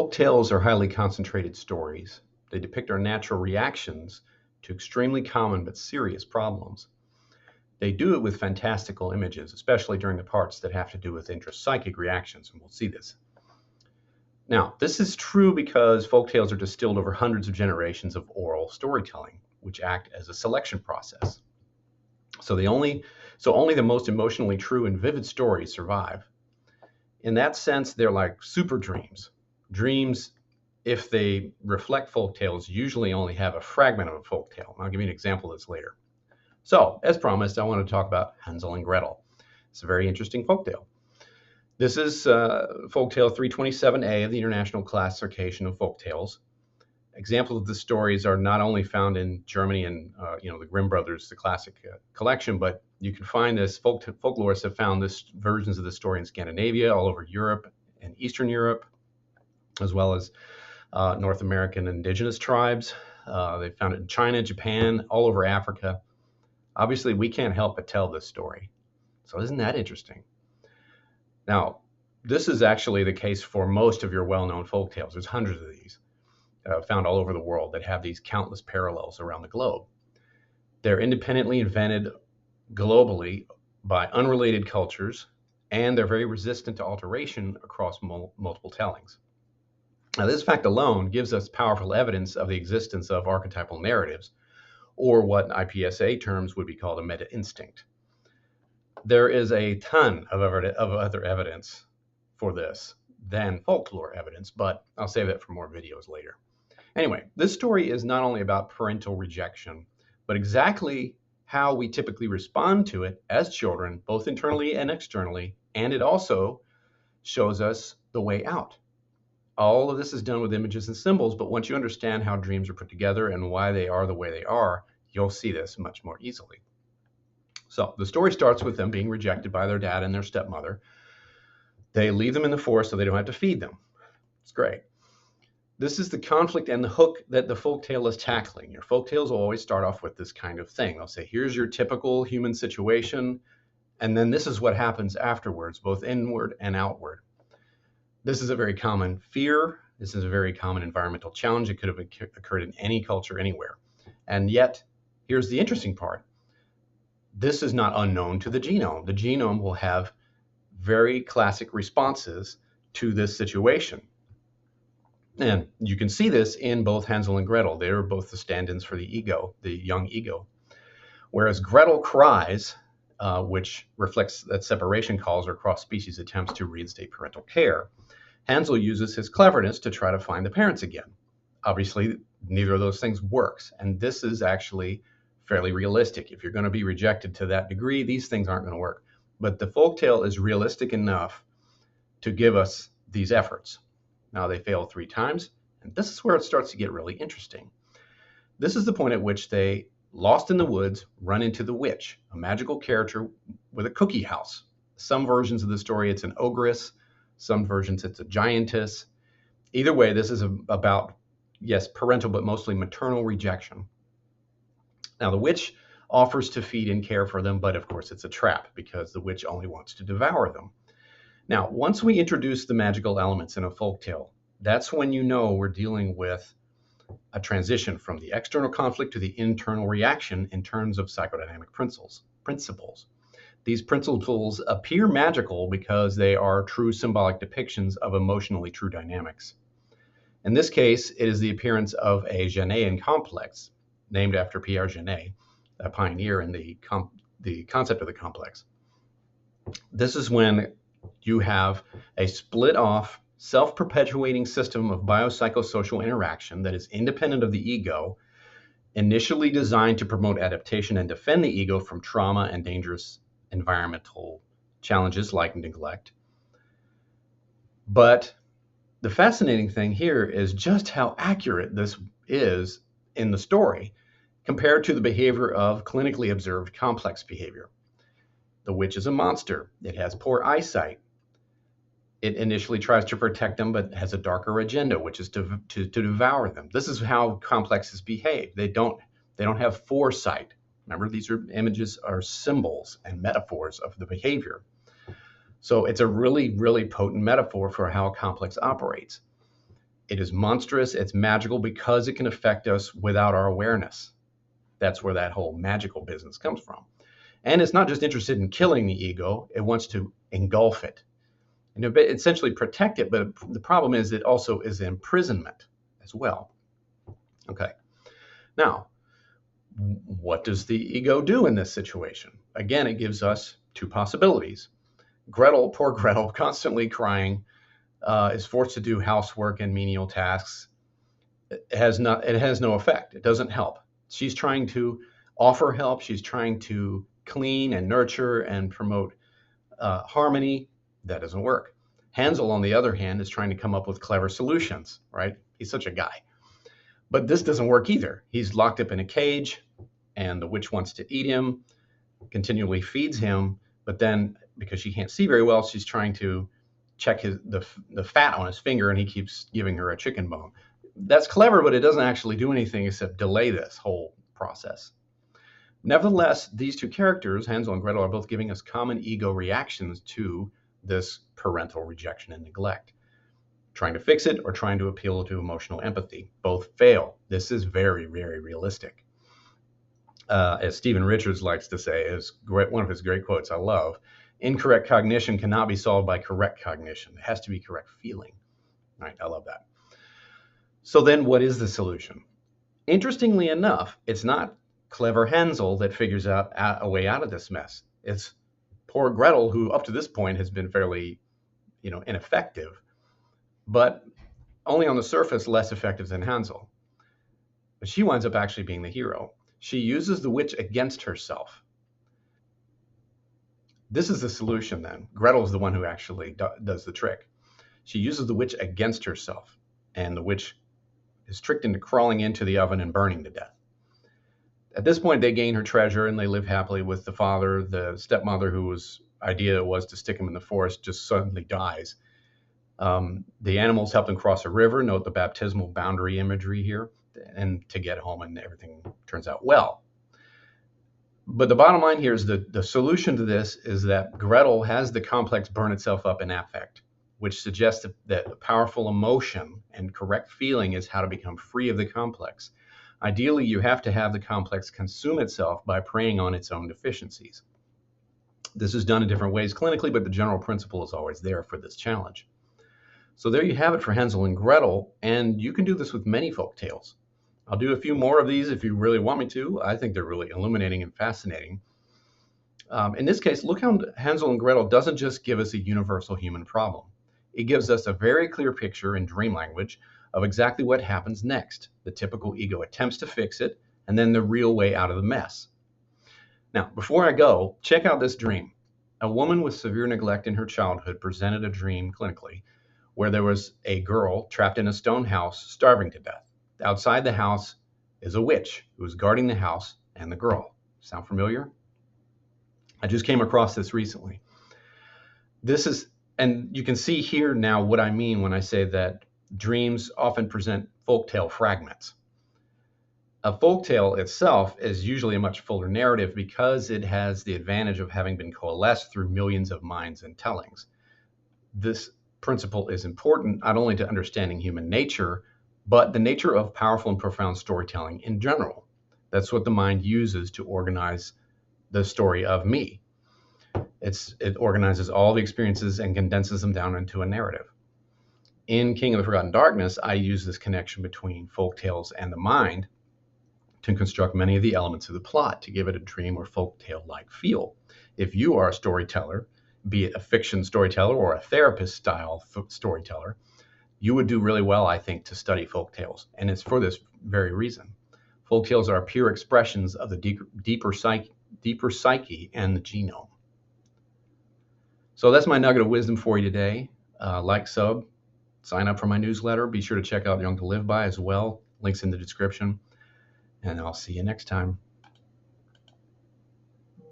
Folk tales are highly concentrated stories. They depict our natural reactions to extremely common but serious problems. They do it with fantastical images, especially during the parts that have to do with intrapsychic reactions, and we'll see this. Now, this is true because folktales are distilled over hundreds of generations of oral storytelling, which act as a selection process. So only the most emotionally true and vivid stories survive. In that sense, they're like super dreams. Dreams, if they reflect folktales, usually only have a fragment of a folktale. I'll give you an example of this later. So, as promised, I want to talk about Hansel and Gretel. It's a very interesting folktale. This is folktale 327A of the International Classification of Folktales. Examples of the stories are not only found in Germany and the Grimm brothers, the classic collection, but you can find this. Folklorists have found this versions of the story in Scandinavia, all over Europe and Eastern Europe, as well as North American indigenous tribes. They found it in China, Japan, all over Africa. Obviously, we can't help but tell this story. So isn't that interesting? Now, this is actually the case for most of your well-known folktales. There's hundreds of these found all over the world that have these countless parallels around the globe. They're independently invented globally by unrelated cultures, and they're very resistant to alteration across multiple tellings. Now, this fact alone gives us powerful evidence of the existence of archetypal narratives, or what in IPSA terms would be called a meta-instinct. There is a ton of other evidence for this than folklore evidence, but I'll save that for more videos later. Anyway, this story is not only about parental rejection, but exactly how we typically respond to it as children, both internally and externally, and it also shows us the way out. All of this is done with images and symbols, but once you understand how dreams are put together and why they are the way they are, you'll see this much more easily. So the story starts with them being rejected by their dad and their stepmother. They leave them in the forest so they don't have to feed them. It's great. This is the conflict and the hook that the folktale is tackling. Your folktales will always start off with this kind of thing. They'll say, here's your typical human situation, and then this is what happens afterwards, both inward and outward. This is a very common fear. This is a very common environmental challenge. It could have occurred in any culture anywhere. And yet, here's the interesting part. This is not unknown to the genome. The genome will have very classic responses to this situation. And you can see this in both Hansel and Gretel. They are both the stand-ins for the ego, the young ego. Whereas Gretel cries, which reflects that separation calls or cross-species attempts to reinstate parental care. Hansel uses his cleverness to try to find the parents again. Obviously, neither of those things works. And this is actually fairly realistic. If you're going to be rejected to that degree, these things aren't going to work. But the folktale is realistic enough to give us these efforts. Now they fail 3 times, and this is where it starts to get really interesting. This is the point at which they, lost in the woods, run into the witch, a magical character with a cookie house. Some versions of the story, it's an ogress. Some versions, it's a giantess. Either way, this is about, yes, parental, but mostly maternal rejection. Now, the witch offers to feed and care for them, but of course it's a trap because the witch only wants to devour them. Now, once we introduce the magical elements in a folktale, that's when you know we're dealing with a transition from the external conflict to the internal reaction in terms of psychodynamic principles. These principles appear magical because they are true symbolic depictions of emotionally true dynamics. In this case, it is the appearance of a Genet complex, named after Pierre Genet, a pioneer in the concept of the complex. This is when you have a split-off, self-perpetuating system of biopsychosocial interaction that is independent of the ego, initially designed to promote adaptation and defend the ego from trauma and dangerous environmental challenges like neglect. But the fascinating thing here is just how accurate this is in the story compared to the behavior of clinically observed complex behavior. The witch is a monster. It has poor eyesight. It initially tries to protect them, but has a darker agenda, which is to devour them. This is how complexes behave. They don't have foresight. Remember, these images are symbols and metaphors of the behavior. So it's a really, really potent metaphor for how complex operates. It is monstrous, it's magical because it can affect us without our awareness. That's where that whole magical business comes from. And it's not just interested in killing the ego, it wants to engulf it and essentially protect it. But the problem is it also is imprisonment as well. Okay. Now, what does the ego do in this situation? Again, it gives us two possibilities. Gretel, poor Gretel, constantly crying, is forced to do housework and menial tasks. It has no effect. It doesn't help. She's trying to offer help. She's trying to clean and nurture and promote harmony. That doesn't work. Hansel, on the other hand, is trying to come up with clever solutions, right? He's such a guy. But this doesn't work either. He's locked up in a cage, and the witch wants to eat him, continually feeds him, but then because she can't see very well, she's trying to check the fat on his finger, and he keeps giving her a chicken bone. That's clever, but it doesn't actually do anything except delay this whole process. Nevertheless, these two characters, Hansel and Gretel, are both giving us common ego reactions to this parental rejection and neglect. Trying to fix it or trying to appeal to emotional empathy. Both fail. This is very, very realistic. As Stephen Richards likes to say, is one of his great quotes I love, incorrect cognition cannot be solved by correct cognition. It has to be correct feeling. Right? I love that. So then what is the solution? Interestingly enough, it's not clever Hansel that figures out a way out of this mess. It's poor Gretel, who up to this point has been fairly, ineffective, but only on the surface less effective than Hansel. But she winds up actually being the hero. She uses the witch against herself. This is the solution then. Gretel is the one who actually does the trick. She uses the witch against herself, and the witch is tricked into crawling into the oven and burning to death. At this point, they gain her treasure and they live happily with the father. The stepmother, whose idea was to stick him in the forest, just suddenly dies. The animals help them cross a river. Note the baptismal boundary imagery here, and to get home, and everything turns out well. But the bottom line here is the solution to this is that Gretel has the complex burn itself up in affect, which suggests that powerful emotion and correct feeling is how to become free of the complex. Ideally, you have to have the complex consume itself by preying on its own deficiencies. This is done in different ways clinically, but the general principle is always there for this challenge. So there you have it for Hansel and Gretel, and you can do this with many folk tales. I'll do a few more of these if you really want me to. I think they're really illuminating and fascinating. In this case, look how Hansel and Gretel doesn't just give us a universal human problem. It gives us a very clear picture in dream language of exactly what happens next. The typical ego attempts to fix it, and then the real way out of the mess. Now, before I go, check out this dream. A woman with severe neglect in her childhood presented a dream clinically where there was a girl trapped in a stone house, starving to death. Outside the house is a witch who is guarding the house and the girl. Sound familiar? I just came across this recently. And you can see here now what I mean when I say that dreams often present folktale fragments. A folktale itself is usually a much fuller narrative because it has the advantage of having been coalesced through millions of minds and tellings. This principle is important not only to understanding human nature, but the nature of powerful and profound storytelling in general. That's what the mind uses to organize the story of me. It organizes all the experiences and condenses them down into a narrative. In King of the Forgotten Darkness, I use this connection between folktales and the mind to construct many of the elements of the plot to give it a dream or folktale-like feel. If you are a storyteller, be it a fiction storyteller or a therapist-style storyteller, you would do really well, I think, to study folktales. And it's for this very reason. Folktales are pure expressions of the deeper psyche and the genome. So that's my nugget of wisdom for you today. Like, sub, sign up for my newsletter. Be sure to check out Young to Live By as well. Links in the description. And I'll see you next time.